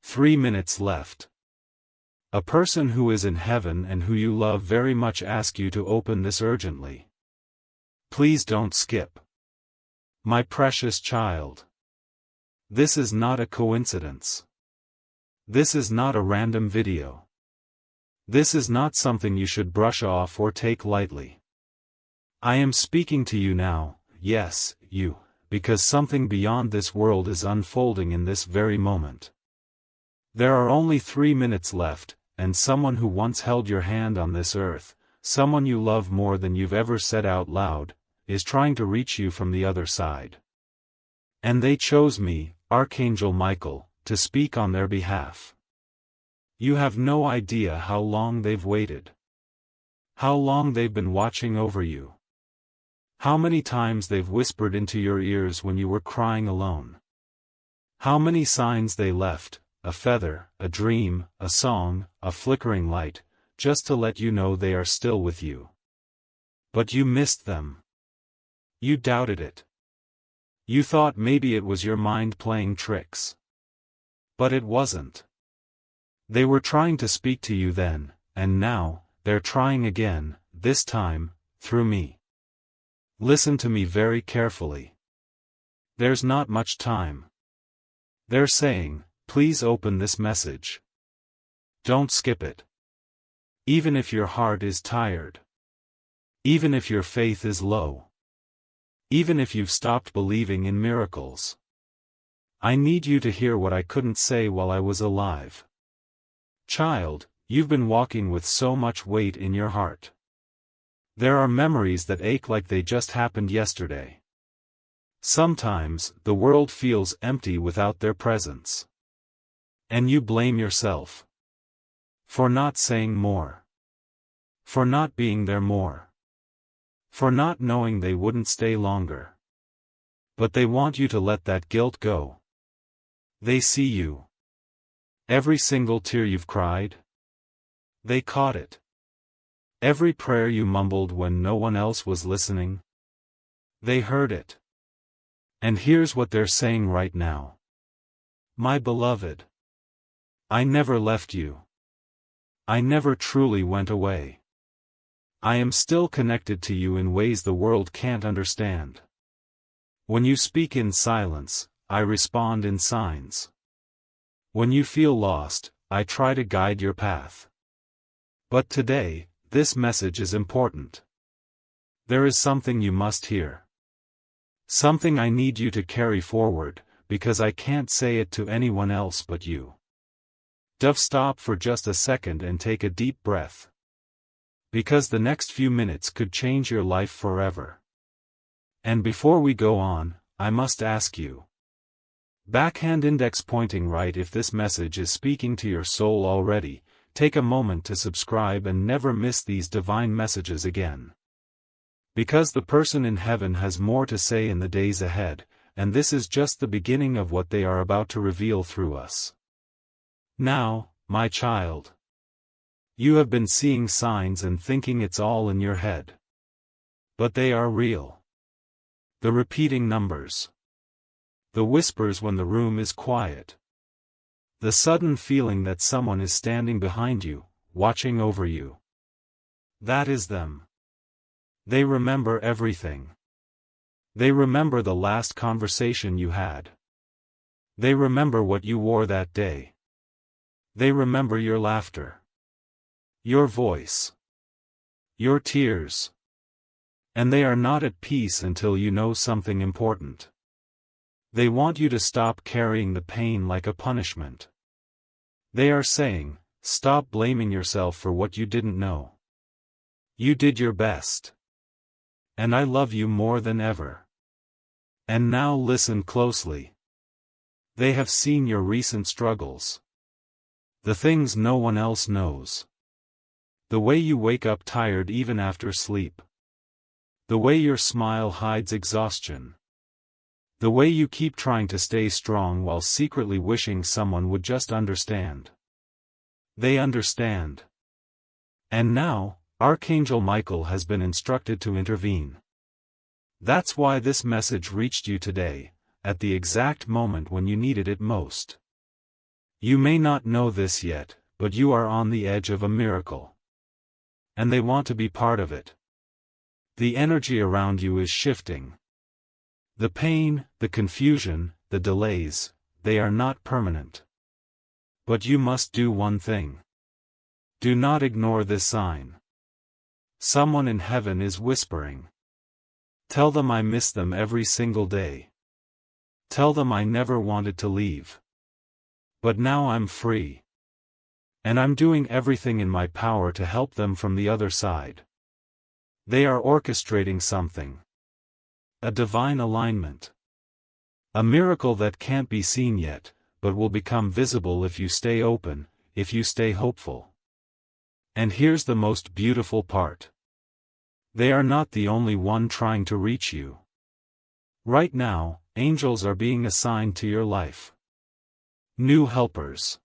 3 minutes left. A person who is in heaven and who you love very much asks you to open this urgently. Please don't skip. My precious child. This is not a coincidence. This is not a random video. This is not something you should brush off or take lightly. I am speaking to you now, yes, you, because something beyond this world is unfolding in this very moment. There are only 3 minutes left, and someone who once held your hand on this earth, someone you love more than you've ever said out loud, is trying to reach you from the other side. And they chose me, Archangel Michael, to speak on their behalf. You have no idea how long they've waited. How long they've been watching over you. How many times they've whispered into your ears when you were crying alone. How many signs they left, a feather, a dream, a song, a flickering light, just to let you know they are still with you. But you missed them. You doubted it. You thought maybe it was your mind playing tricks. But it wasn't. They were trying to speak to you then, and now, they're trying again, this time, through me. Listen to me very carefully. There's not much time. They're saying, please open this message. Don't skip it. Even if your heart is tired. Even if your faith is low. Even if you've stopped believing in miracles. I need you to hear what I couldn't say while I was alive. Child, you've been walking with so much weight in your heart. There are memories that ache like they just happened yesterday. Sometimes, the world feels empty without their presence. And you blame yourself. For not saying more. For not being there more. For not knowing they wouldn't stay longer. But they want you to let that guilt go. They see you. Every single tear you've cried. They caught it. Every prayer you mumbled when no one else was listening. They heard it. And here's what they're saying right now. My beloved. I never left you. I never truly went away. I am still connected to you in ways the world can't understand. When you speak in silence, I respond in signs. When you feel lost, I try to guide your path. But today, this message is important. There is something you must hear. Something I need you to carry forward, because I can't say it to anyone else but you. Stop for just a second and take a deep breath. Because the next few minutes could change your life forever. And before we go on, I must ask you. Backhand index pointing right if this message is speaking to your soul already, take a moment to subscribe and never miss these divine messages again. Because the person in heaven has more to say in the days ahead, and this is just the beginning of what they are about to reveal through us. Now, my child. You have been seeing signs and thinking it's all in your head. But they are real. The repeating numbers. The whispers when the room is quiet. The sudden feeling that someone is standing behind you, watching over you. That is them. They remember everything. They remember the last conversation you had. They remember what you wore that day. They remember your laughter. Your voice. Your tears. And they are not at peace until you know something important. They want you to stop carrying the pain like a punishment. They are saying, stop blaming yourself for what you didn't know. You did your best. And I love you more than ever. And now listen closely. They have seen your recent struggles. The things no one else knows. The way you wake up tired even after sleep. The way your smile hides exhaustion. The way you keep trying to stay strong while secretly wishing someone would just understand. They understand. And now, Archangel Michael has been instructed to intervene. That's why this message reached you today, at the exact moment when you needed it most. You may not know this yet, but you are on the edge of a miracle. And they want to be part of it. The energy around you is shifting. The pain, the confusion, the delays, they are not permanent. But you must do one thing. Do not ignore this sign. Someone in heaven is whispering. Tell them I miss them every single day. Tell them I never wanted to leave. But now I'm free. And I'm doing everything in my power to help them from the other side. They are orchestrating something. A divine alignment. A miracle that can't be seen yet, but will become visible if you stay open, if you stay hopeful. And here's the most beautiful part. They are not the only one trying to reach you. Right now, angels are being assigned to your life. New helpers.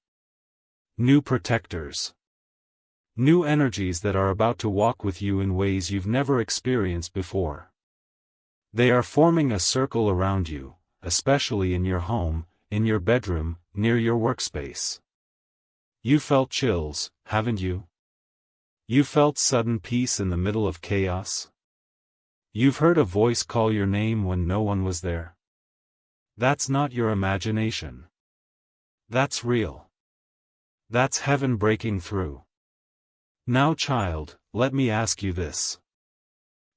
New protectors. New energies that are about to walk with you in ways you've never experienced before. They are forming a circle around you, especially in your home, in your bedroom, near your workspace. You felt chills, haven't you? You felt sudden peace in the middle of chaos? You've heard a voice call your name when no one was there? That's not your imagination. That's real. That's heaven breaking through. Now, child, let me ask you this.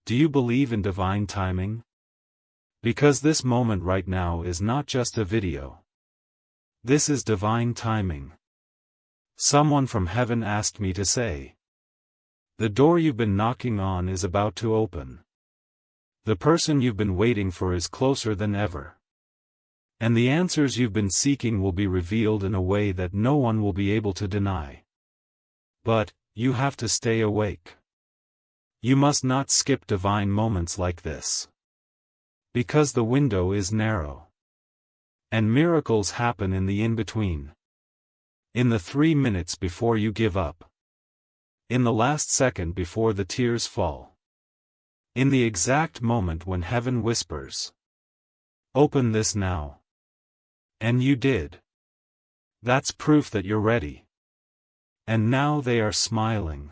Do you believe in divine timing? Because this moment right now is not just a video. This is divine timing. Someone from heaven asked me to say. The door you've been knocking on is about to open. The person you've been waiting for is closer than ever. And the answers you've been seeking will be revealed in a way that no one will be able to deny. But, you have to stay awake. You must not skip divine moments like this. Because the window is narrow. And miracles happen in the in-between. In the 3 minutes before you give up. In the last second before the tears fall. In the exact moment when heaven whispers. Open this now. And you did. That's proof that you're ready. And now they are smiling.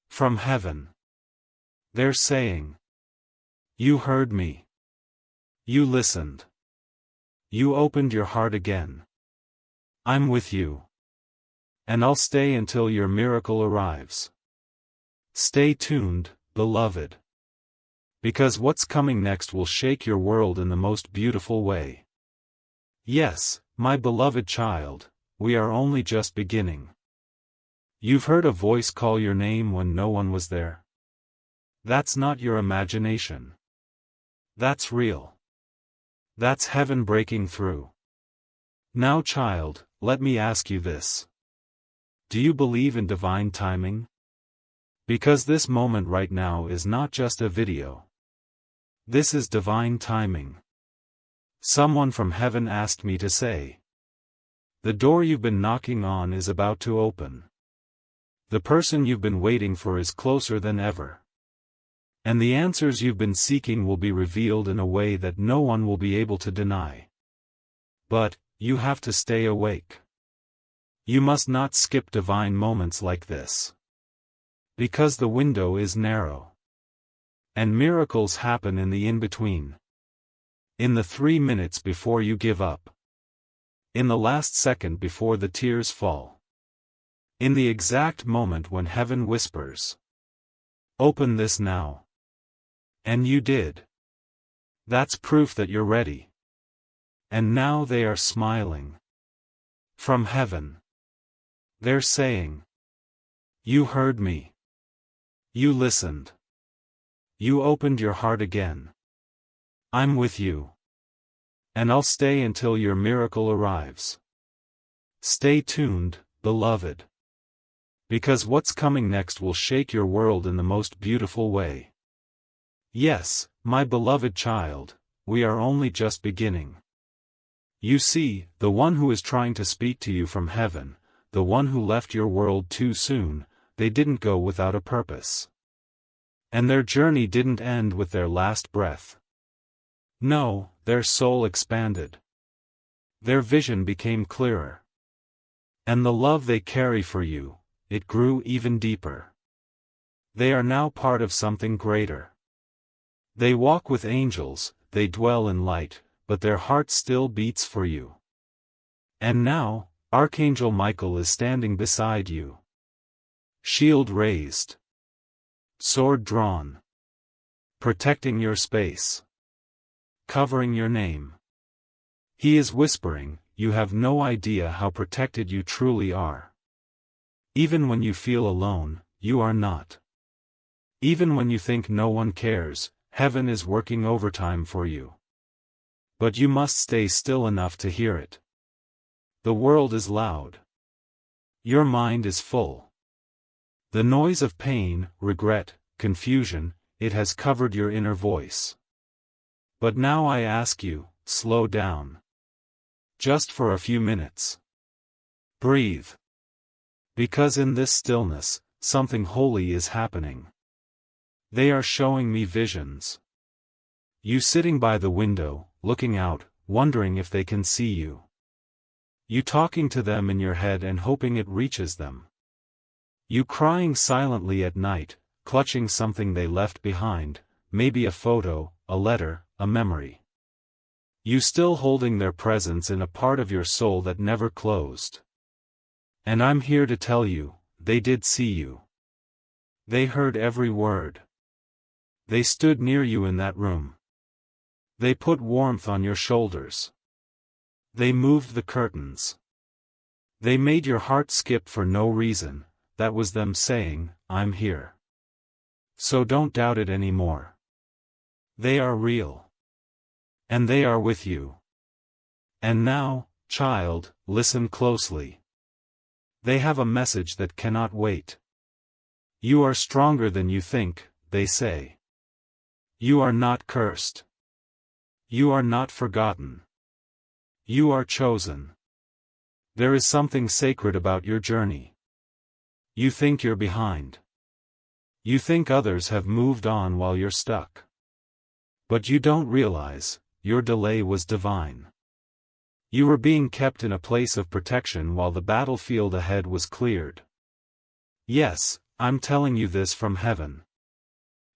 From heaven. They're saying. You heard me. You listened. You opened your heart again. I'm with you. And I'll stay until your miracle arrives. Stay tuned, beloved. Because what's coming next will shake your world in the most beautiful way. Yes, my beloved child, we are only just beginning. You've heard a voice call your name when no one was there? That's not your imagination. That's real. That's heaven breaking through. Now, child, let me ask you this. Do you believe in divine timing? Because this moment right now is not just a video. This is divine timing. Someone from heaven asked me to say. The door you've been knocking on is about to open. The person you've been waiting for is closer than ever. And the answers you've been seeking will be revealed in a way that no one will be able to deny. But, you have to stay awake. You must not skip divine moments like this. Because the window is narrow. And miracles happen in the in-between. In the 3 minutes before you give up. In the last second before the tears fall. In the exact moment when heaven whispers. Open this now. And you did. That's proof that you're ready. And now they are smiling. From heaven. They're saying. You heard me. You listened. You opened your heart again. I'm with you. And I'll stay until your miracle arrives. Stay tuned, beloved. Because what's coming next will shake your world in the most beautiful way. Yes, my beloved child, we are only just beginning. You see, the one who is trying to speak to you from heaven, the one who left your world too soon, they didn't go without a purpose. And their journey didn't end with their last breath. No, their soul expanded. Their vision became clearer. And the love they carry for you, it grew even deeper. They are now part of something greater. They walk with angels, they dwell in light, but their heart still beats for you. And now, Archangel Michael is standing beside you. Shield raised. Sword drawn. Protecting your space. Covering your name. He is whispering, you have no idea how protected you truly are. Even when you feel alone, you are not. Even when you think no one cares, heaven is working overtime for you. But you must stay still enough to hear it. The world is loud. Your mind is full. The noise of pain, regret, confusion, it has covered your inner voice. But now I ask you, slow down. Just for a few minutes. Breathe. Because in this stillness, something holy is happening. They are showing me visions. You sitting by the window, looking out, wondering if they can see you. You talking to them in your head and hoping it reaches them. You crying silently at night, clutching something they left behind, maybe a photo, a letter, a memory. You still holding their presence in a part of your soul that never closed. And I'm here to tell you, they did see you. They heard every word. They stood near you in that room. They put warmth on your shoulders. They moved the curtains. They made your heart skip for no reason, that was them saying, I'm here. So don't doubt it anymore. They are real. And they are with you. And now, child, listen closely. They have a message that cannot wait. You are stronger than you think, they say. You are not cursed. You are not forgotten. You are chosen. There is something sacred about your journey. You think you're behind. You think others have moved on while you're stuck. But you don't realize, your delay was divine. You were being kept in a place of protection while the battlefield ahead was cleared. Yes, I'm telling you this from heaven.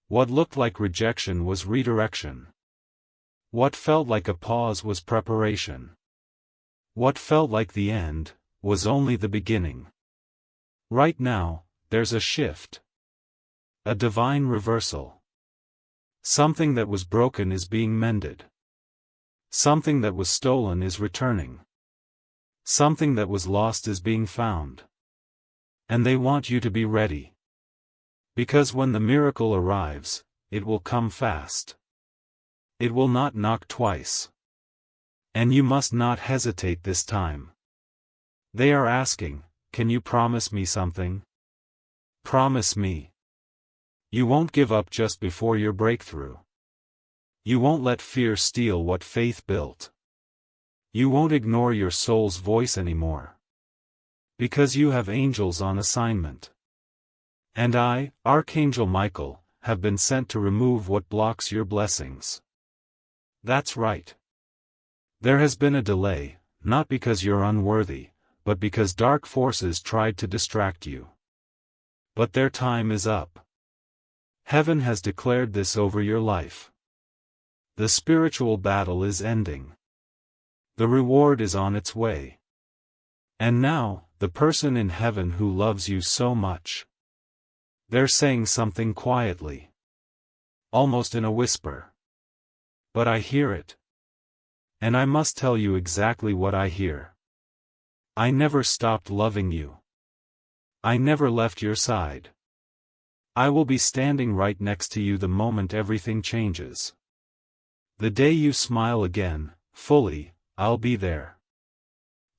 What looked like rejection was redirection. What felt like a pause was preparation. What felt like the end, was only the beginning. Right now, there's a shift. A divine reversal. Something that was broken is being mended. Something that was stolen is returning. Something that was lost is being found. And they want you to be ready. Because when the miracle arrives, it will come fast. It will not knock twice. And you must not hesitate this time. They are asking, can you promise me something? Promise me. You won't give up just before your breakthrough. You won't let fear steal what faith built. You won't ignore your soul's voice anymore. Because you have angels on assignment. And I, Archangel Michael, have been sent to remove what blocks your blessings. That's right. There has been a delay, not because you're unworthy, but because dark forces tried to distract you. But their time is up. Heaven has declared this over your life. The spiritual battle is ending. The reward is on its way. And now, the person in heaven who loves you so much. They're saying something quietly. Almost in a whisper. But I hear it. And I must tell you exactly what I hear. I never stopped loving you. I never left your side. I will be standing right next to you the moment everything changes. The day you smile again, fully, I'll be there.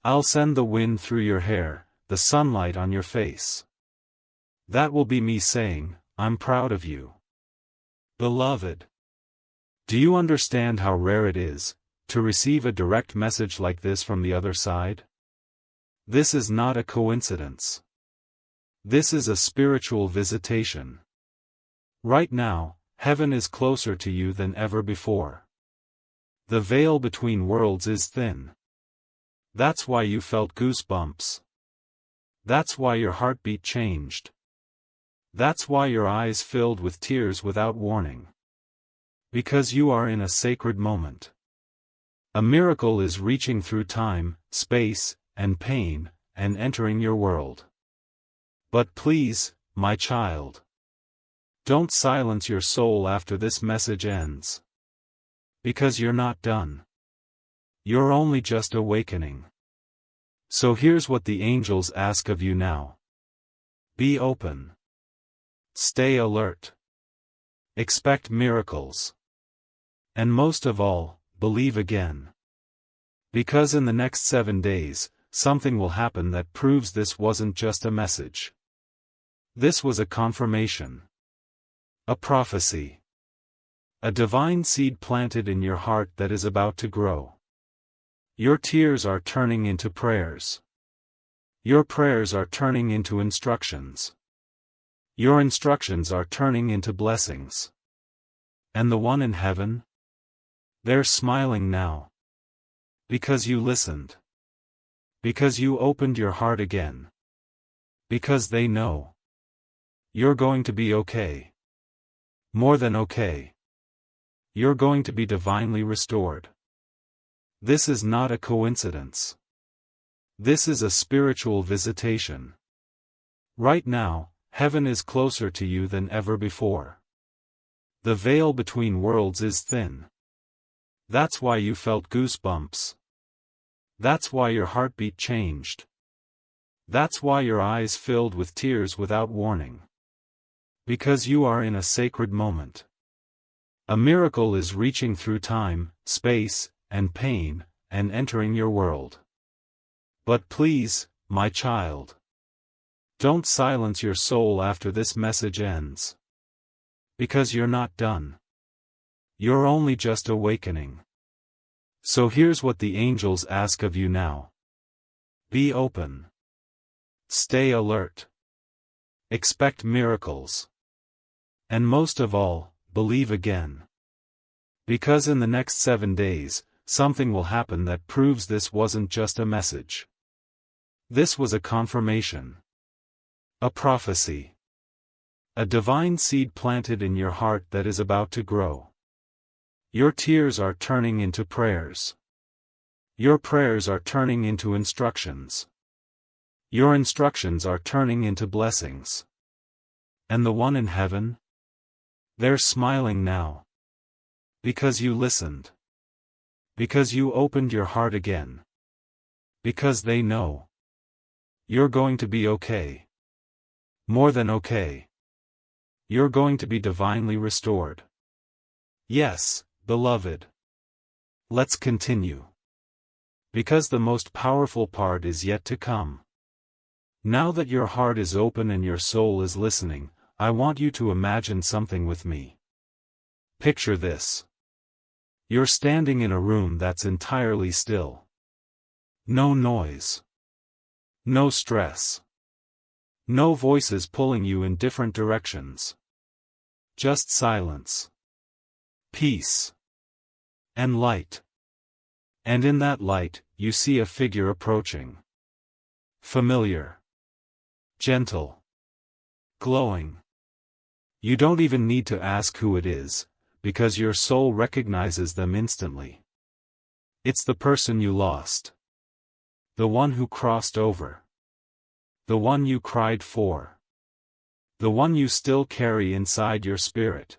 I'll send the wind through your hair, the sunlight on your face. That will be me saying, I'm proud of you. Beloved. Do you understand how rare it is, to receive a direct message like this from the other side? This is not a coincidence. This is a spiritual visitation. Right now, heaven is closer to you than ever before. The veil between worlds is thin. That's why you felt goosebumps. That's why your heartbeat changed. That's why your eyes filled with tears without warning. Because you are in a sacred moment. A miracle is reaching through time, space, and pain, and entering your world. But please, my child, don't silence your soul after this message ends. Because you're not done. You're only just awakening. So here's what the angels ask of you now. Be open. Stay alert. Expect miracles. And most of all, believe again. Because in the next 7 days, something will happen that proves this wasn't just a message. This was a confirmation. A prophecy. A divine seed planted in your heart that is about to grow. Your tears are turning into prayers. Your prayers are turning into instructions. Your instructions are turning into blessings. And the one in heaven? They're smiling now. Because you listened. Because you opened your heart again. Because they know. You're going to be okay. More than okay. You're going to be divinely restored. This is not a coincidence. This is a spiritual visitation. Right now, heaven is closer to you than ever before. The veil between worlds is thin. That's why you felt goosebumps. That's why your heartbeat changed. That's why your eyes filled with tears without warning. Because you are in a sacred moment. A miracle is reaching through time, space, and pain, and entering your world. But please, my child, don't silence your soul after this message ends. Because you're not done. You're only just awakening. So here's what the angels ask of you now. Be open. Stay alert. Expect miracles. And most of all, believe again. Because in the next 7 days, something will happen that proves this wasn't just a message. This was a confirmation. A prophecy. A divine seed planted in your heart that is about to grow. Your tears are turning into prayers. Your prayers are turning into instructions. Your instructions are turning into blessings. And the one in heaven? They're smiling now. Because you listened. Because you opened your heart again. Because they know. You're going to be okay. More than okay. You're going to be divinely restored. Yes, beloved. Let's continue. Because the most powerful part is yet to come. Now that your heart is open and your soul is listening, I want you to imagine something with me. Picture this. You're standing in a room that's entirely still. No noise. No stress. No voices pulling you in different directions. Just silence. Peace. And light. And in that light, you see a figure approaching. Familiar. Gentle. Glowing. You don't even need to ask who it is, because your soul recognizes them instantly. It's the person you lost. The one who crossed over. The one you cried for. The one you still carry inside your spirit.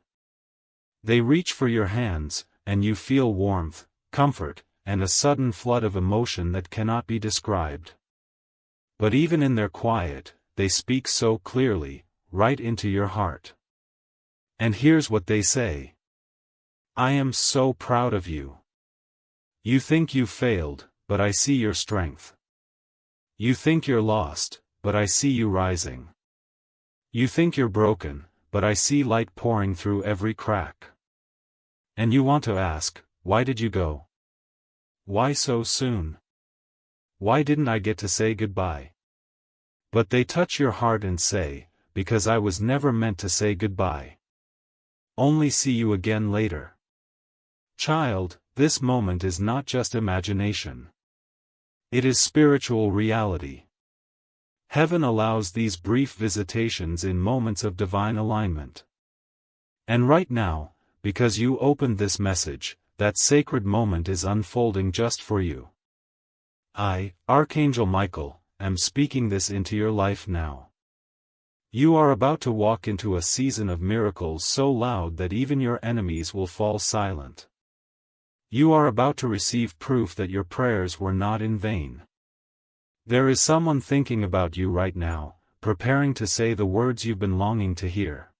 They reach for your hands, and you feel warmth, comfort, and a sudden flood of emotion that cannot be described. But even in their quiet, they speak so clearly, right into your heart. And here's what they say. I am so proud of you. You think you failed, but I see your strength. You think you're lost, but I see you rising. You think you're broken, but I see light pouring through every crack. And you want to ask, why did you go? Why so soon? Why didn't I get to say goodbye? But they touch your heart and say, because I was never meant to say goodbye. Only see you again later. Child, this moment is not just imagination. It is spiritual reality. Heaven allows these brief visitations in moments of divine alignment. And right now, because you opened this message, that sacred moment is unfolding just for you. I, Archangel Michael, am speaking this into your life now. You are about to walk into a season of miracles so loud that even your enemies will fall silent. You are about to receive proof that your prayers were not in vain. There is someone thinking about you right now, preparing to say the words you've been longing to hear.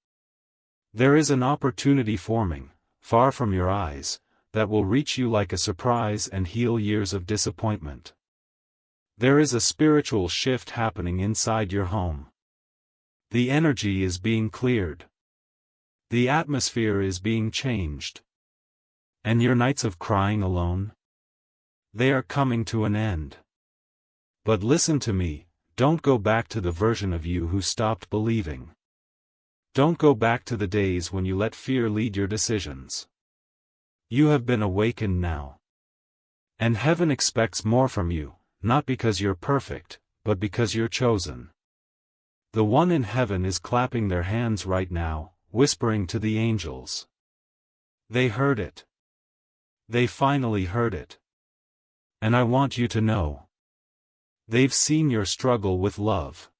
There is an opportunity forming, far from your eyes, that will reach you like a surprise and heal years of disappointment. There is a spiritual shift happening inside your home. The energy is being cleared. The atmosphere is being changed. And your nights of crying alone? They are coming to an end. But listen to me, don't go back to the version of you who stopped believing. Don't go back to the days when you let fear lead your decisions. You have been awakened now. And heaven expects more from you, not because you're perfect, but because you're chosen. The one in heaven is clapping their hands right now, whispering to the angels. They heard it. They finally heard it. And I want you to know. They've seen your struggle with love.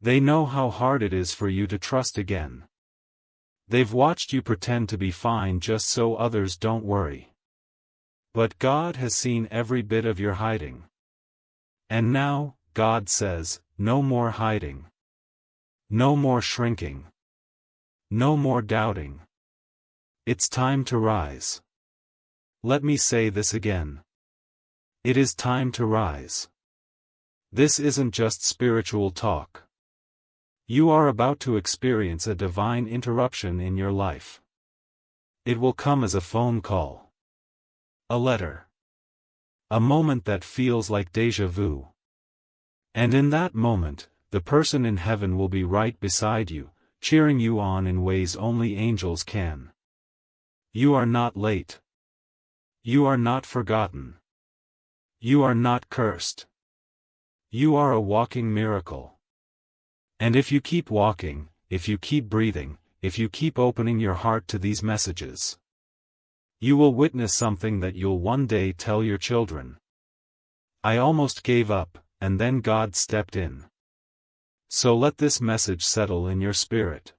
They know how hard it is for you to trust again. They've watched you pretend to be fine just so others don't worry. But God has seen every bit of your hiding. And now, God says, no more hiding. No more shrinking. No more doubting. It's time to rise. Let me say this again. It is time to rise. This isn't just spiritual talk. You are about to experience a divine interruption in your life. It will come as a phone call. A letter. A moment that feels like déjà vu. And in that moment, the person in heaven will be right beside you, cheering you on in ways only angels can. You are not late. You are not forgotten. You are not cursed. You are a walking miracle. And if you keep walking, if you keep breathing, if you keep opening your heart to these messages, you will witness something that you'll one day tell your children. I almost gave up, and then God stepped in. So let this message settle in your spirit.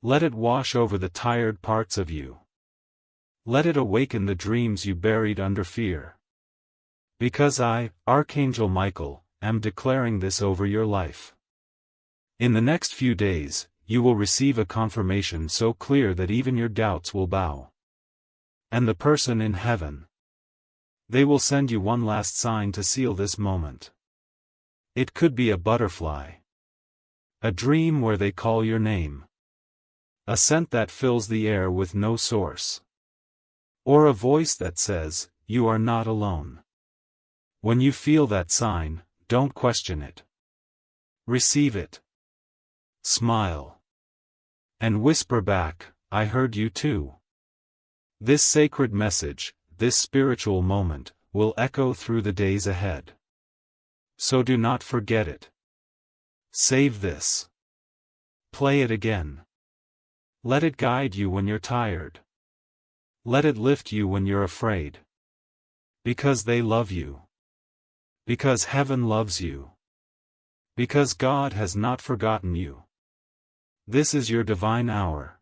Let it wash over the tired parts of you. Let it awaken the dreams you buried under fear. Because I, Archangel Michael, am declaring this over your life. In the next few days, you will receive a confirmation so clear that even your doubts will bow. And the person in heaven. They will send you one last sign to seal this moment. It could be a butterfly. A dream where they call your name. A scent that fills the air with no source. Or a voice that says, you are not alone. When you feel that sign, don't question it. Receive it. Smile. And whisper back, I heard you too. This sacred message, this spiritual moment, will echo through the days ahead. So do not forget it. Save this. Play it again. Let it guide you when you're tired. Let it lift you when you're afraid. Because they love you. Because heaven loves you. Because God has not forgotten you. This is your divine hour.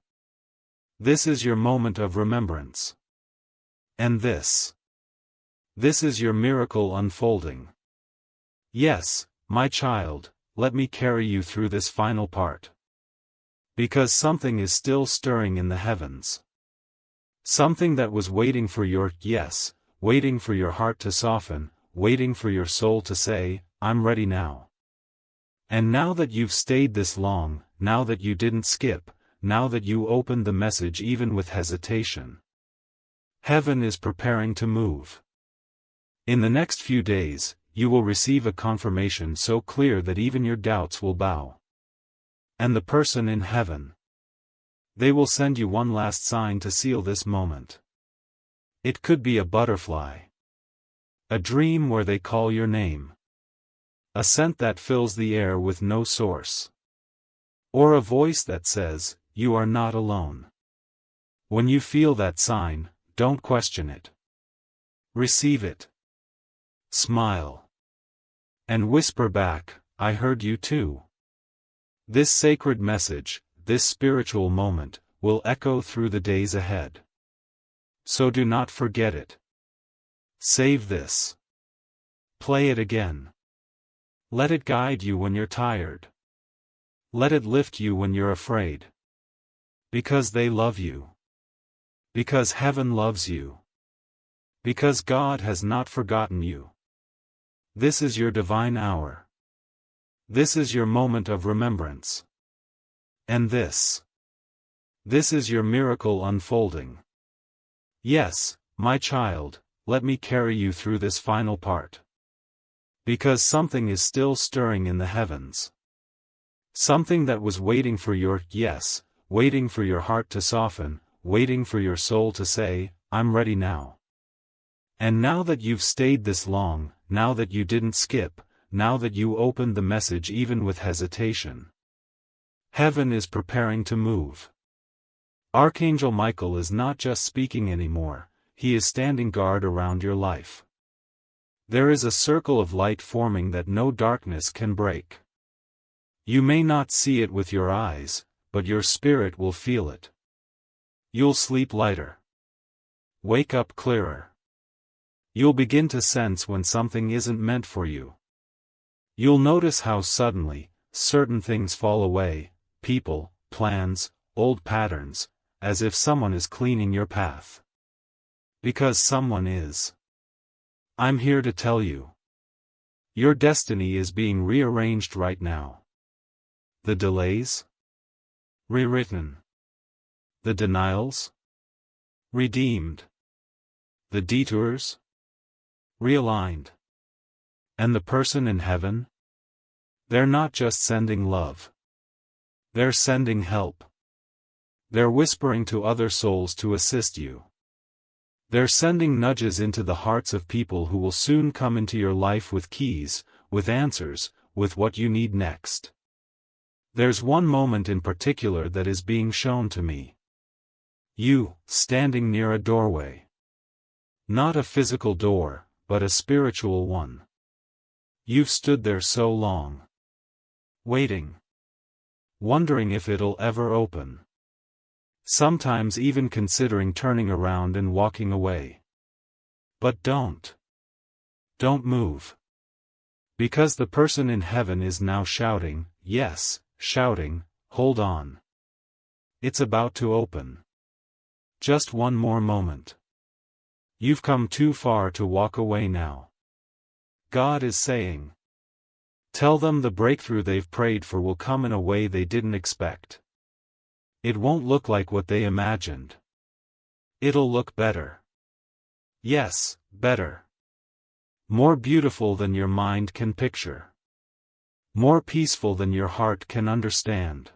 This is your moment of remembrance. And this is your miracle unfolding. Yes, my child, let me carry you through this final part. Because something is still stirring in the heavens. Something that was waiting for your yes, waiting for your heart to soften, waiting for your soul to say, I'm ready now. And now that you've stayed this long, now that you didn't skip, now that you opened the message even with hesitation, heaven is preparing to move. In the next few days, you will receive a confirmation so clear that even your doubts will bow. And the person in heaven. They will send you one last sign to seal this moment. It could be a butterfly. A dream where they call your name. A scent that fills the air with no source. Or a voice that says, "You are not alone." When you feel that sign, don't question it. Receive it. Smile. And whisper back, "I heard you too." This sacred message, this spiritual moment, will echo through the days ahead. So do not forget it. Save this. Play it again. Let it guide you when you're tired. Let it lift you when you're afraid. Because they love you. Because heaven loves you. Because God has not forgotten you. This is your divine hour. This is your moment of remembrance. And this is your miracle unfolding. Yes, my child, let me carry you through this final part. Because something is still stirring in the heavens. Something that was waiting for your yes, waiting for your heart to soften, waiting for your soul to say, "I'm ready now." And now that you've stayed this long, now that you didn't skip, now that you opened the message even with hesitation, heaven is preparing to move. Archangel Michael is not just speaking anymore, he is standing guard around your life. There is a circle of light forming that no darkness can break. You may not see it with your eyes, but your spirit will feel it. You'll sleep lighter. Wake up clearer. You'll begin to sense when something isn't meant for you. You'll notice how suddenly, certain things fall away, people, plans, old patterns, as if someone is cleaning your path. Because someone is. I'm here to tell you. Your destiny is being rearranged right now. The delays? Rewritten. The denials? Redeemed. The detours? Realigned. And the person in heaven? They're not just sending love. They're sending help. They're whispering to other souls to assist you. They're sending nudges into the hearts of people who will soon come into your life with keys, with answers, with what you need next. There's one moment in particular that is being shown to me. You, standing near a doorway. Not a physical door, but a spiritual one. You've stood there so long. Waiting. Wondering if it'll ever open. Sometimes even considering turning around and walking away. But don't. Don't move. Because the person in heaven is now shouting, yes, shouting, hold on. It's about to open. Just one more moment. You've come too far to walk away now. God is saying. Tell them the breakthrough they've prayed for will come in a way they didn't expect. It won't look like what they imagined. It'll look better. Yes, better. More beautiful than your mind can picture. More peaceful than your heart can understand.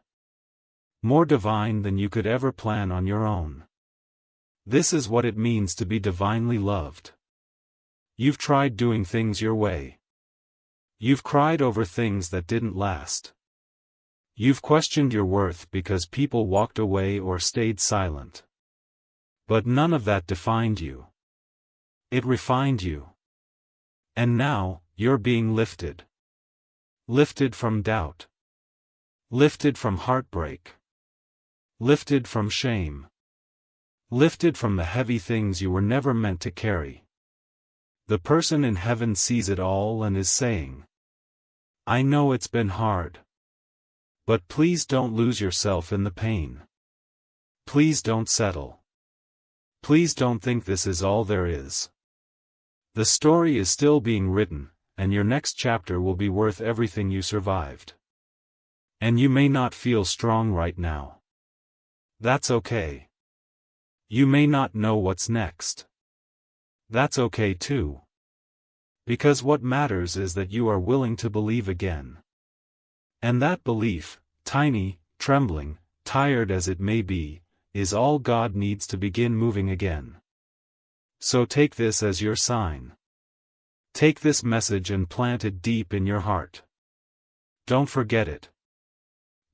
More divine than you could ever plan on your own. This is what it means to be divinely loved. You've tried doing things your way. You've cried over things that didn't last. You've questioned your worth because people walked away or stayed silent. But none of that defined you. It refined you. And now, you're being lifted. Lifted from doubt. Lifted from heartbreak. Lifted from shame. Lifted from the heavy things you were never meant to carry. The person in heaven sees it all and is saying, I know it's been hard. But please don't lose yourself in the pain. Please don't settle. Please don't think this is all there is. The story is still being written, and your next chapter will be worth everything you survived. And you may not feel strong right now. That's okay. You may not know what's next. That's okay too. Because what matters is that you are willing to believe again. And that belief, tiny, trembling, tired as it may be, is all God needs to begin moving again. So take this as your sign. Take this message and plant it deep in your heart. Don't forget it.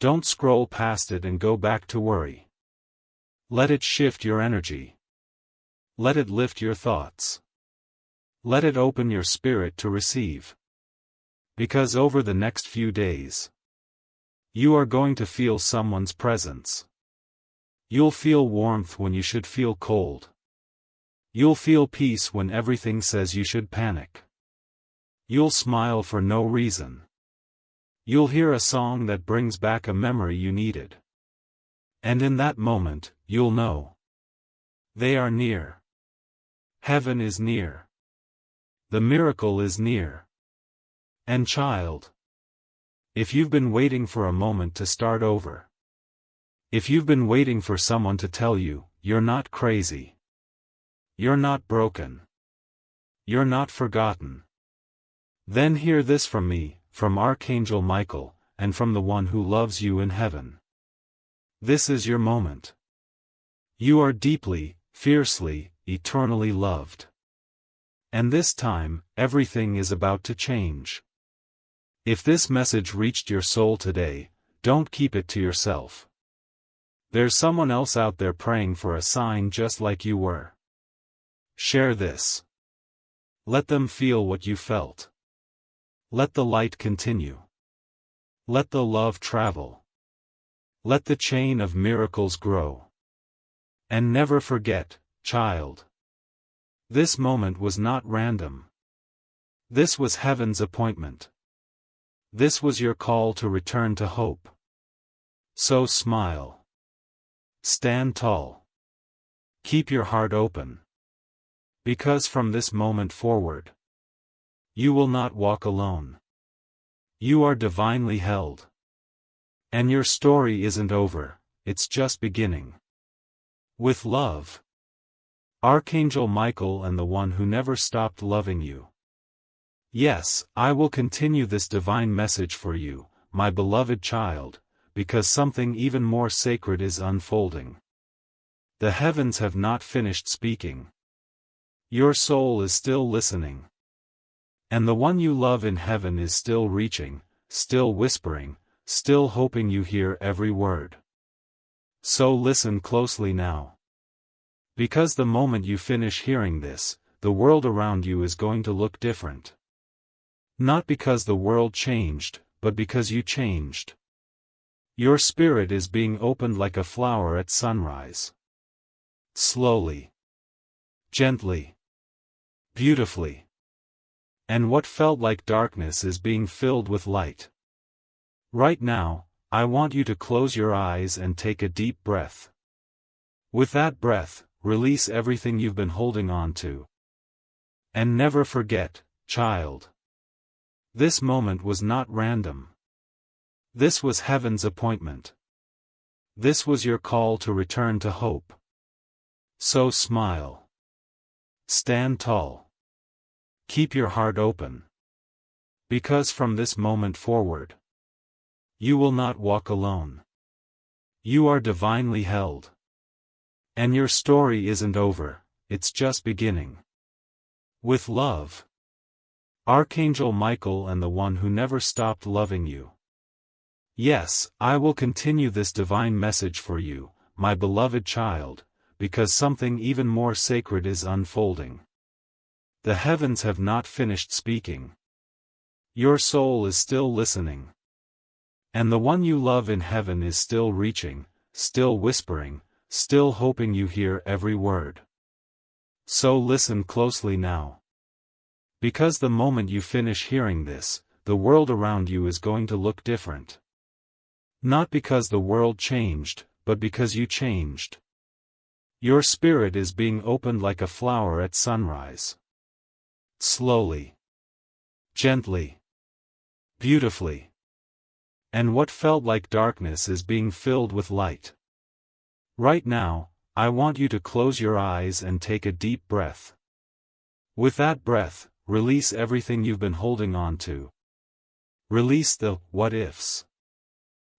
Don't scroll past it and go back to worry. Let it shift your energy. Let it lift your thoughts. Let it open your spirit to receive. Because over the next few days, you are going to feel someone's presence. You'll feel warmth when you should feel cold. You'll feel peace when everything says you should panic. You'll smile for no reason. You'll hear a song that brings back a memory you needed. And in that moment, you'll know. They are near. Heaven is near. The miracle is near. And child, if you've been waiting for a moment to start over, if you've been waiting for someone to tell you, you're not crazy, you're not broken, you're not forgotten, then hear this from me, from Archangel Michael, and from the one who loves you in heaven. This is your moment. You are deeply, fiercely, eternally loved. And this time, everything is about to change. If this message reached your soul today, don't keep it to yourself. There's someone else out there praying for a sign just like you were. Share this. Let them feel what you felt. Let the light continue. Let the love travel. Let the chain of miracles grow. And never forget, child. This moment was not random. This was heaven's appointment. This was your call to return to hope. So smile. Stand tall. Keep your heart open. Because from this moment forward, you will not walk alone. You are divinely held. And your story isn't over, it's just beginning. With love, Archangel Michael and the one who never stopped loving you. Yes, I will continue this divine message for you, my beloved child, because something even more sacred is unfolding. The heavens have not finished speaking. Your soul is still listening. And the one you love in heaven is still reaching, still whispering, still hoping you hear every word. So listen closely now. Because the moment you finish hearing this, the world around you is going to look different. Not because the world changed, but because you changed. Your spirit is being opened like a flower at sunrise. Slowly. Gently. Beautifully. And what felt like darkness is being filled with light. Right now, I want you to close your eyes and take a deep breath. With that breath, release everything you've been holding on to. And never forget, child. This moment was not random. This was heaven's appointment. This was your call to return to hope. So smile. Stand tall. Keep your heart open. Because from this moment forward, you will not walk alone. You are divinely held. And your story isn't over, it's just beginning. With love, Archangel Michael and the one who never stopped loving you. Yes, I will continue this divine message for you, my beloved child, because something even more sacred is unfolding. The heavens have not finished speaking. Your soul is still listening. And the one you love in heaven is still reaching, still whispering, still hoping you hear every word. So listen closely now. Because the moment you finish hearing this, the world around you is going to look different. Not because the world changed, but because you changed. Your spirit is being opened like a flower at sunrise. Slowly. Gently. Beautifully. And what felt like darkness is being filled with light. Right now, I want you to close your eyes and take a deep breath. With that breath, release everything you've been holding on to. Release the what ifs.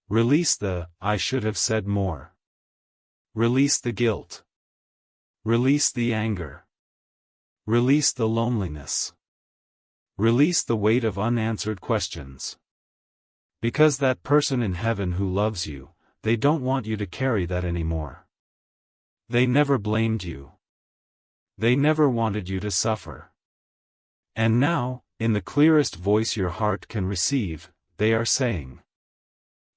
Release the I should have said more. Release the guilt. Release the anger. Release the loneliness. Release the weight of unanswered questions. Because that person in heaven who loves you, they don't want you to carry that anymore. They never blamed you. They never wanted you to suffer. And now, in the clearest voice your heart can receive, they are saying,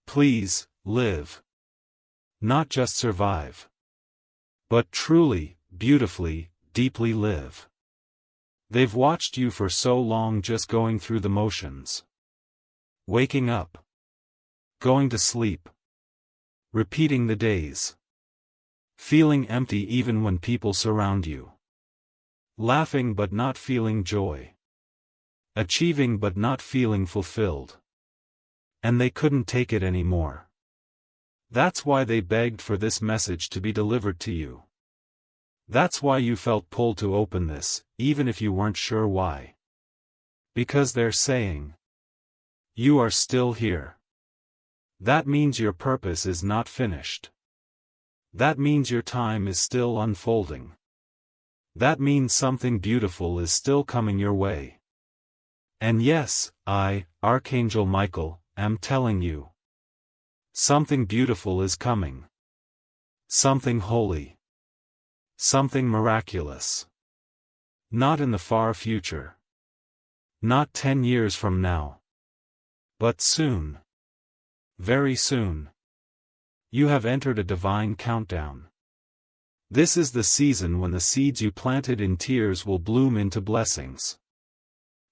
please, live. Not just survive. But truly, beautifully, deeply live. They've watched you for so long just going through the motions. Waking up. Going to sleep. Repeating the days. Feeling empty even when people surround you. Laughing but not feeling joy. Achieving but not feeling fulfilled. And they couldn't take it anymore. That's why they begged for this message to be delivered to you. That's why you felt pulled to open this, even if you weren't sure why. Because they're saying, you are still here. That means your purpose is not finished. That means your time is still unfolding. That means something beautiful is still coming your way. And yes, I, Archangel Michael, am telling you. Something beautiful is coming. Something holy. Something miraculous. Not in the far future. Not 10 years from now. But soon. Very soon. You have entered a divine countdown. This is the season when the seeds you planted in tears will bloom into blessings.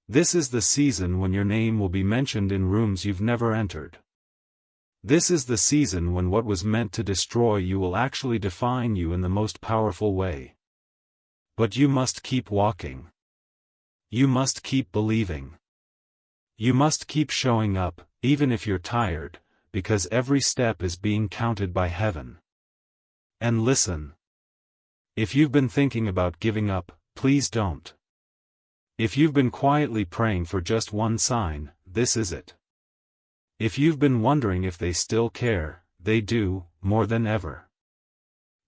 This is the season when your name will be mentioned in rooms you've never entered. This is the season when what was meant to destroy you will actually define you in the most powerful way. But you must keep walking. You must keep believing. You must keep showing up, even if you're tired, because every step is being counted by heaven. And listen. If you've been thinking about giving up, please don't. If you've been quietly praying for just one sign, this is it. If you've been wondering if they still care, they do, more than ever.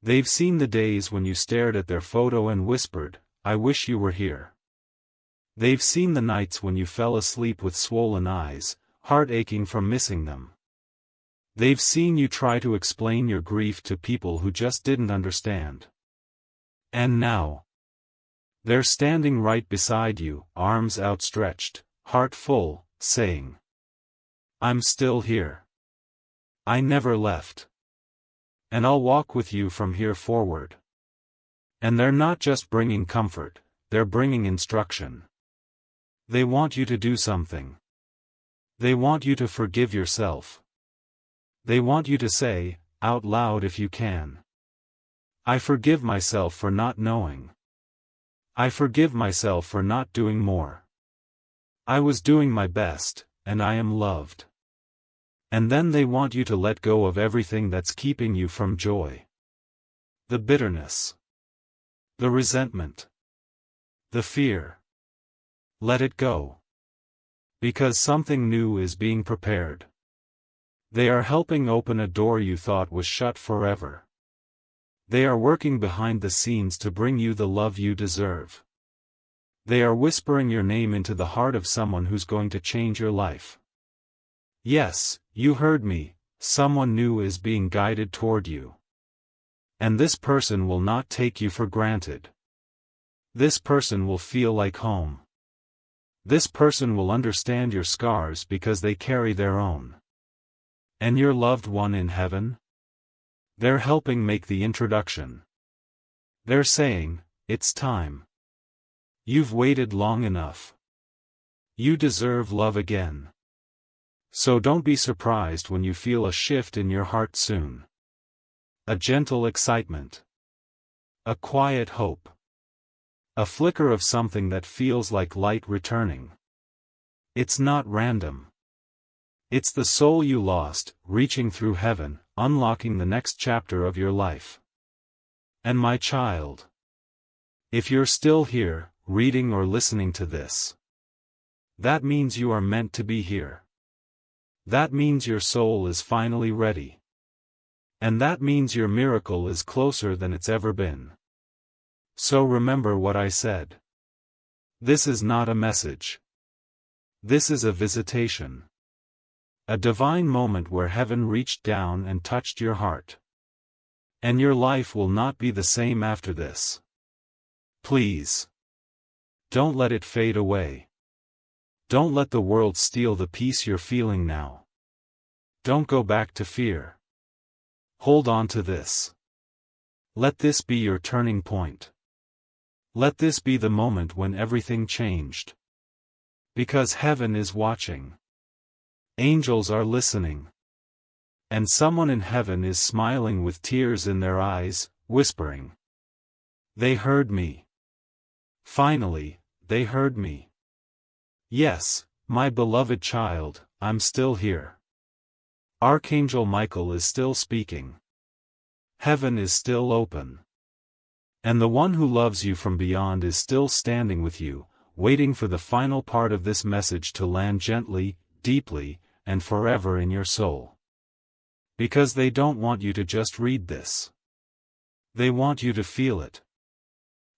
They've seen the days when you stared at their photo and whispered, I wish you were here. They've seen the nights when you fell asleep with swollen eyes, heart aching from missing them. They've seen you try to explain your grief to people who just didn't understand. And now, they're standing right beside you, arms outstretched, heart full, saying, I'm still here. I never left. And I'll walk with you from here forward. And they're not just bringing comfort, they're bringing instruction. They want you to do something. They want you to forgive yourself. They want you to say, out loud if you can, I forgive myself for not knowing. I forgive myself for not doing more. I was doing my best, and I am loved. And then they want you to let go of everything that's keeping you from joy. The bitterness. The resentment. The fear. Let it go. Because something new is being prepared. They are helping open a door you thought was shut forever. They are working behind the scenes to bring you the love you deserve. They are whispering your name into the heart of someone who's going to change your life. Yes, you heard me, someone new is being guided toward you. And this person will not take you for granted. This person will feel like home. This person will understand your scars because they carry their own. And your loved one in heaven? They're helping make the introduction. They're saying, it's time. You've waited long enough. You deserve love again. So don't be surprised when you feel a shift in your heart soon. A gentle excitement. A quiet hope. A flicker of something that feels like light returning. It's not random. It's the soul you lost, reaching through heaven, unlocking the next chapter of your life. And my child, if you're still here, reading or listening to this, that means you are meant to be here. That means your soul is finally ready. And that means your miracle is closer than it's ever been. So remember what I said. This is not a message. This is a visitation. A divine moment where heaven reached down and touched your heart. And your life will not be the same after this. Please. Don't let it fade away. Don't let the world steal the peace you're feeling now. Don't go back to fear. Hold on to this. Let this be your turning point. Let this be the moment when everything changed. Because heaven is watching. Angels are listening. And someone in heaven is smiling with tears in their eyes, whispering. They heard me. Finally, they heard me. Yes, my beloved child, I'm still here. Archangel Michael is still speaking. Heaven is still open. And the one who loves you from beyond is still standing with you, waiting for the final part of this message to land gently, deeply, and forever in your soul. Because they don't want you to just read this. They want you to feel it.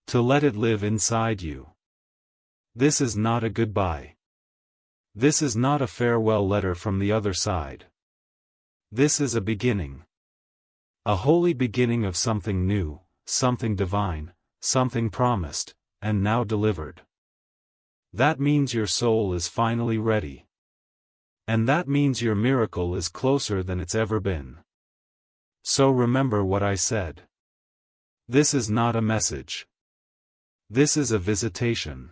To let it live inside you. This is not a goodbye. This is not a farewell letter from the other side. This is a beginning. A holy beginning of something new, something divine, something promised, and now delivered. That means your soul is finally ready. And that means your miracle is closer than it's ever been. So remember what I said. This is not a message. This is a visitation.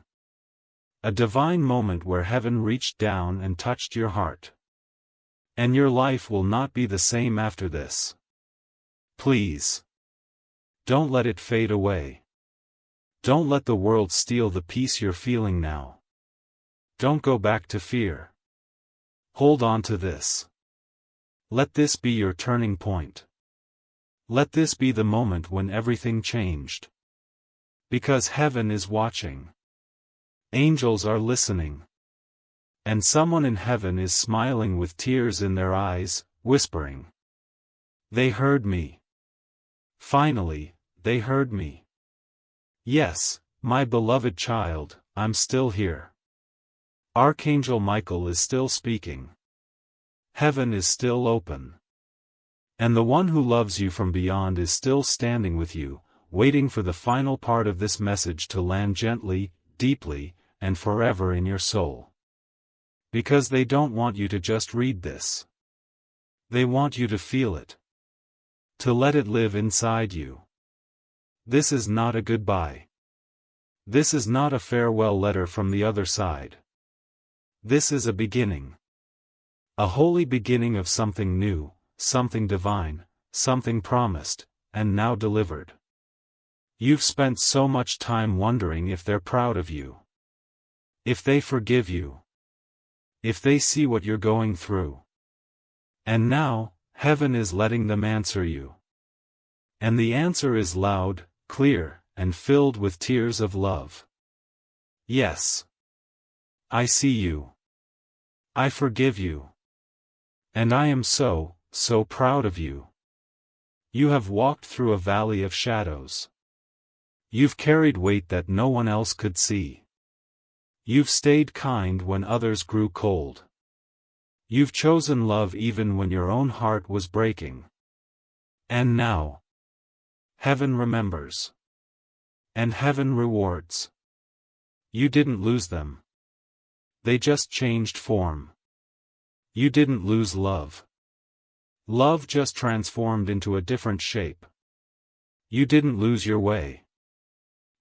A divine moment where heaven reached down and touched your heart. And your life will not be the same after this. Please. Don't let it fade away. Don't let the world steal the peace you're feeling now. Don't go back to fear. Hold on to this. Let this be your turning point. Let this be the moment when everything changed. Because heaven is watching. Angels are listening. And someone in heaven is smiling with tears in their eyes, whispering. They heard me. Finally, they heard me. Yes, my beloved child, I'm still here. Archangel Michael is still speaking. Heaven is still open. And the one who loves you from beyond is still standing with you, waiting for the final part of this message to land gently, deeply, and forever in your soul. Because they don't want you to just read this. They want you to feel it. To let it live inside you. This is not a goodbye. This is not a farewell letter from the other side. This is a beginning. A holy beginning of something new, something divine, something promised, and now delivered. You've spent so much time wondering if they're proud of you. If they forgive you. If they see what you're going through. And now, heaven is letting them answer you. And the answer is loud, clear, and filled with tears of love. Yes. I see you. I forgive you. And I am so proud of you. You have walked through a valley of shadows. You've carried weight that no one else could see. You've stayed kind when others grew cold. You've chosen love even when your own heart was breaking. And now, heaven remembers. And heaven rewards. You didn't lose them. They just changed form. You didn't lose love. Love just transformed into a different shape. You didn't lose your way.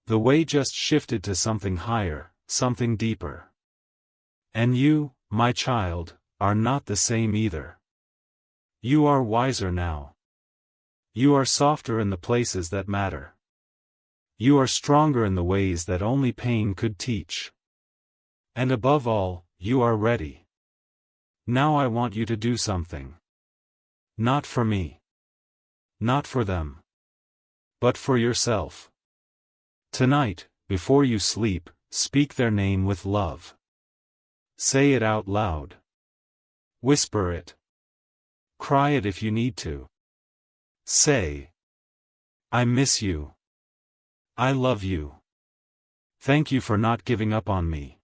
The way just shifted to something higher, something deeper. And you, my child, are not the same either. You are wiser now. You are softer in the places that matter. You are stronger in the ways that only pain could teach. And above all, you are ready. Now I want you to do something. Not for me. Not for them. But for yourself. Tonight, before you sleep, speak their name with love. Say it out loud. Whisper it. Cry it if you need to. Say, I miss you. I love you. Thank you for not giving up on me.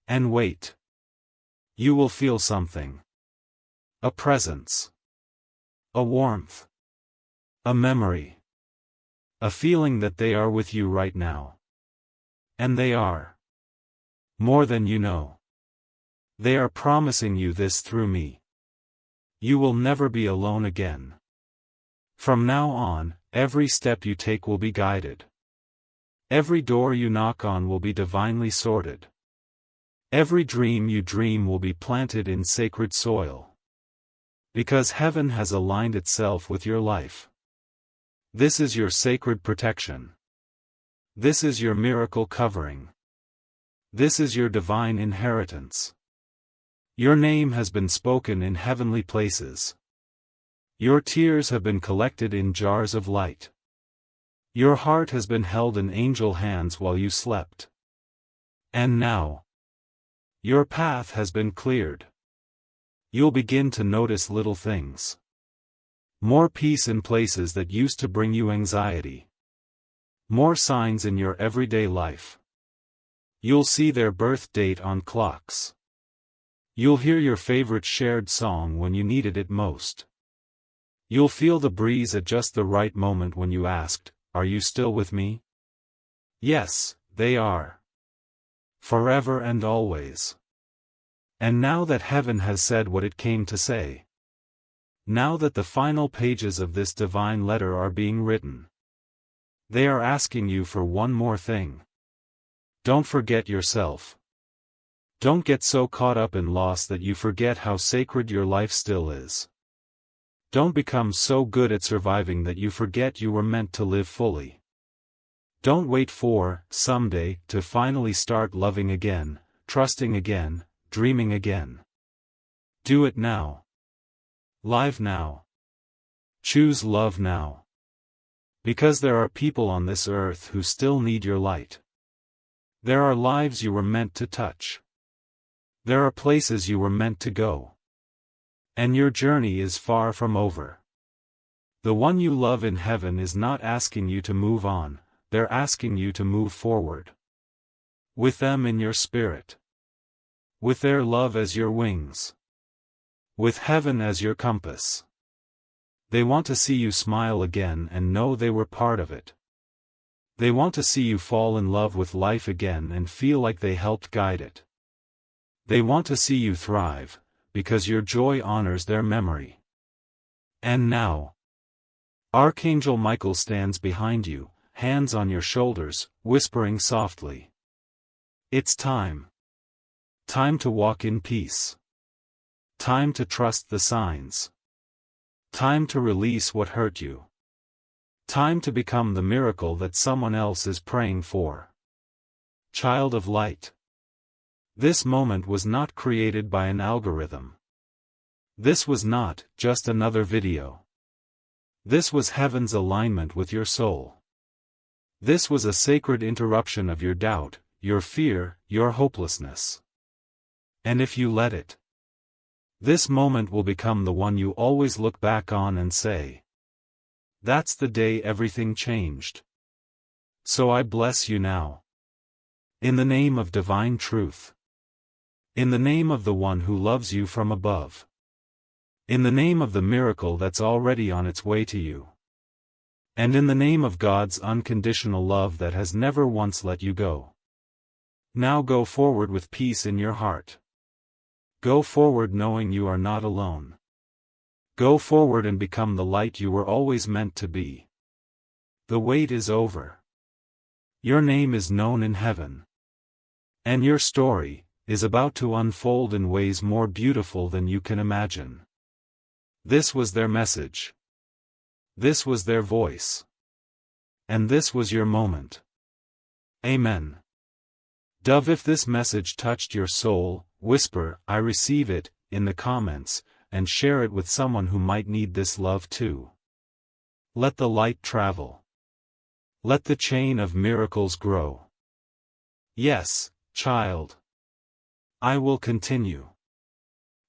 And wait. You will feel something. A presence. A warmth. A memory. A feeling that they are with you right now. And they are. More than you know. They are promising you this through me. You will never be alone again. From now on, every step you take will be guided. Every door you knock on will be divinely sorted. Every dream you dream will be planted in sacred soil. Because heaven has aligned itself with your life. This is your sacred protection. This is your miracle covering. This is your divine inheritance. Your name has been spoken in heavenly places. Your tears have been collected in jars of light. Your heart has been held in angel hands while you slept. And now, your path has been cleared. You'll begin to notice little things. More peace in places that used to bring you anxiety. More signs in your everyday life. You'll see their birth date on clocks. You'll hear your favorite shared song when you needed it most. You'll feel the breeze at just the right moment when you asked, "Are you still with me?" Yes, they are. Forever and always. And now that heaven has said what it came to say. Now that the final pages of this divine letter are being written. They are asking you for one more thing. Don't forget yourself. Don't get so caught up in loss that you forget how sacred your life still is. Don't become so good at surviving that you forget you were meant to live fully. Don't wait for, someday, to finally start loving again, trusting again, dreaming again. Do it now. Live now. Choose love now. Because there are people on this earth who still need your light. There are lives you were meant to touch. There are places you were meant to go. And your journey is far from over. The one you love in heaven is not asking you to move on, they're asking you to move forward. With them in your spirit. With their love as your wings. With heaven as your compass. They want to see you smile again and know they were part of it. They want to see you fall in love with life again and feel like they helped guide it. They want to see you thrive, because your joy honors their memory. And now, Archangel Michael stands behind you, hands on your shoulders, whispering softly. It's time. Time to walk in peace. Time to trust the signs. Time to release what hurt you. Time to become the miracle that someone else is praying for. Child of light. This moment was not created by an algorithm. This was not just another video. This was heaven's alignment with your soul. This was a sacred interruption of your doubt, your fear, your hopelessness. And if you let it, this moment will become the one you always look back on and say, "That's the day everything changed." So I bless you now. In the name of divine truth. In the name of the one who loves you from above. In the name of the miracle that's already on its way to you. And in the name of God's unconditional love that has never once let you go. Now go forward with peace in your heart. Go forward knowing you are not alone. Go forward and become the light you were always meant to be. The wait is over. Your name is known in heaven. And your story is about to unfold in ways more beautiful than you can imagine. This was their message. This was their voice. And this was your moment. Amen. Dove, if this message touched your soul, whisper, "I receive it," in the comments, and share it with someone who might need this love too. Let the light travel. Let the chain of miracles grow. Yes, child. I will continue.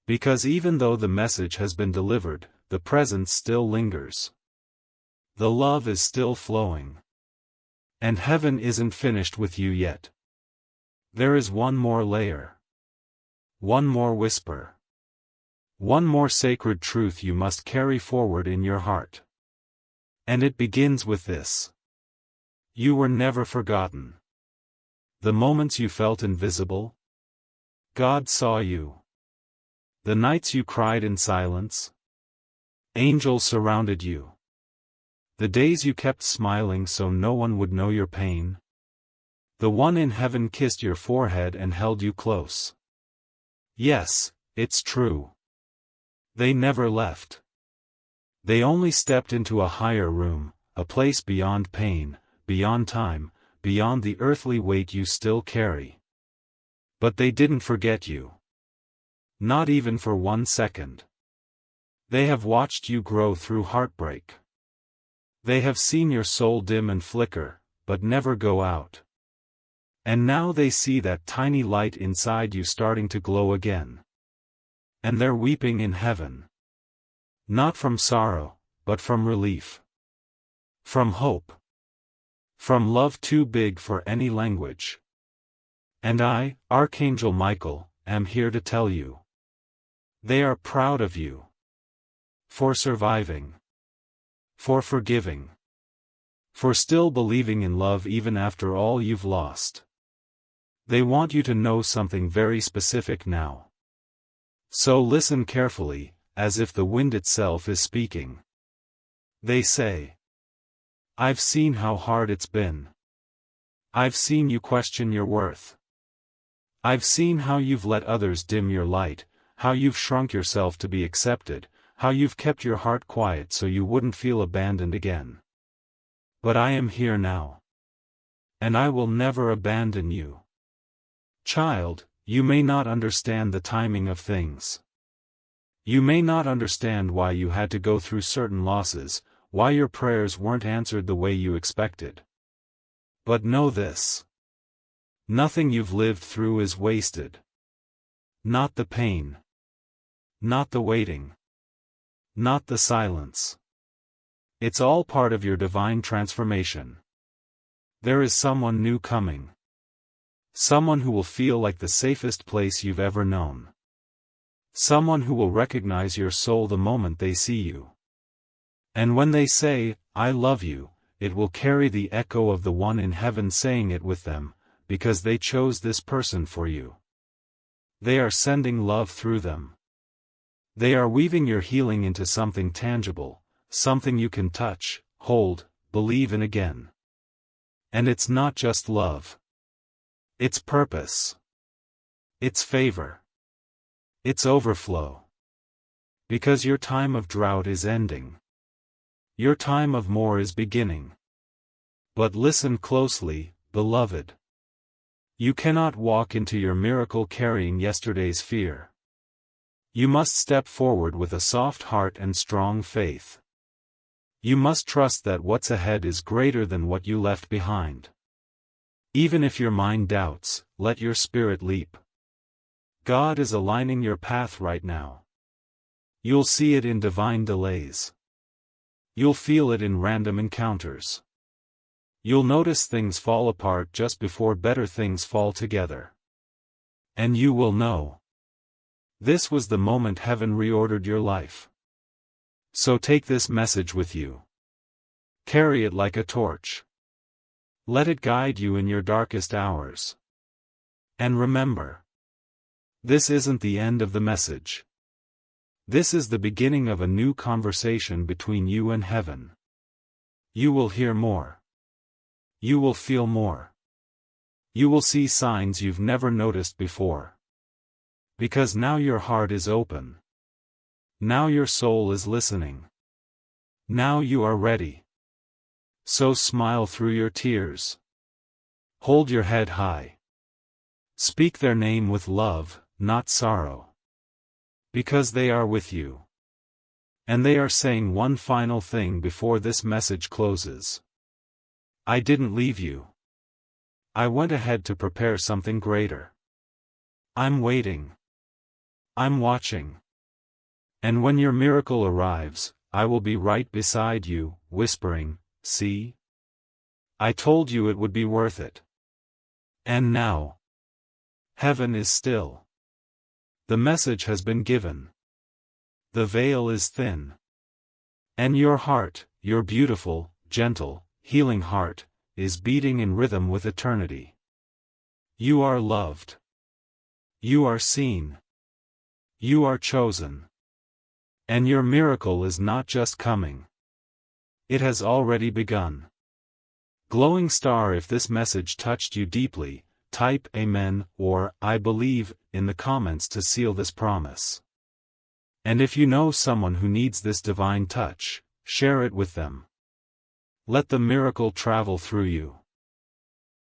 Because even though the message has been delivered, the presence still lingers. The love is still flowing. And heaven isn't finished with you yet. There is one more layer. One more whisper. One more sacred truth you must carry forward in your heart. And it begins with this. You were never forgotten. The moments you felt invisible, God saw you. The nights you cried in silence, angels surrounded you. The days you kept smiling so no one would know your pain, the one in heaven kissed your forehead and held you close. Yes, it's true. They never left. They only stepped into a higher room, a place beyond pain, beyond time, beyond the earthly weight you still carry. But they didn't forget you. Not even for 1 second. They have watched you grow through heartbreak. They have seen your soul dim and flicker, but never go out. And now they see that tiny light inside you starting to glow again. And they're weeping in heaven. Not from sorrow, but from relief. From hope. From love too big for any language. And I, Archangel Michael, am here to tell you. They are proud of you. For surviving. For forgiving. For still believing in love even after all you've lost. They want you to know something very specific now. So listen carefully, as if the wind itself is speaking. They say, I've seen how hard it's been. I've seen you question your worth. I've seen how you've let others dim your light, how you've shrunk yourself to be accepted, how you've kept your heart quiet so you wouldn't feel abandoned again. But I am here now. And I will never abandon you. Child, you may not understand the timing of things. You may not understand why you had to go through certain losses, why your prayers weren't answered the way you expected. But know this. Nothing you've lived through is wasted. Not the pain. Not the waiting. Not the silence. It's all part of your divine transformation. There is someone new coming. Someone who will feel like the safest place you've ever known. Someone who will recognize your soul the moment they see you. And when they say, I love you, it will carry the echo of the one in heaven saying it with them, because they chose this person for you. They are sending love through them. They are weaving your healing into something tangible, something you can touch, hold, believe in again. And it's not just love. It's purpose. It's favor. It's overflow. Because your time of drought is ending. Your time of more is beginning. But listen closely, beloved. You cannot walk into your miracle carrying yesterday's fear. You must step forward with a soft heart and strong faith. You must trust that what's ahead is greater than what you left behind. Even if your mind doubts, let your spirit leap. God is aligning your path right now. You'll see it in divine delays. You'll feel it in random encounters. You'll notice things fall apart just before better things fall together. And you will know. This was the moment heaven reordered your life. So take this message with you. Carry it like a torch. Let it guide you in your darkest hours. And remember, this isn't the end of the message. This is the beginning of a new conversation between you and heaven. You will hear more. You will feel more. You will see signs you've never noticed before. Because now your heart is open. Now your soul is listening. Now you are ready. So smile through your tears. Hold your head high. Speak their name with love, not sorrow. Because they are with you. And they are saying one final thing before this message closes. I didn't leave you. I went ahead to prepare something greater. I'm waiting. I'm watching. And when your miracle arrives, I will be right beside you, whispering, see? I told you it would be worth it. And now, heaven is still. The message has been given. The veil is thin. And your heart, your beautiful, gentle, healing heart, is beating in rhythm with eternity. You are loved. You are seen. You are chosen. And your miracle is not just coming. It has already begun. Glowing star, if this message touched you deeply, type Amen or I believe in the comments to seal this promise. And if you know someone who needs this divine touch, share it with them. Let the miracle travel through you.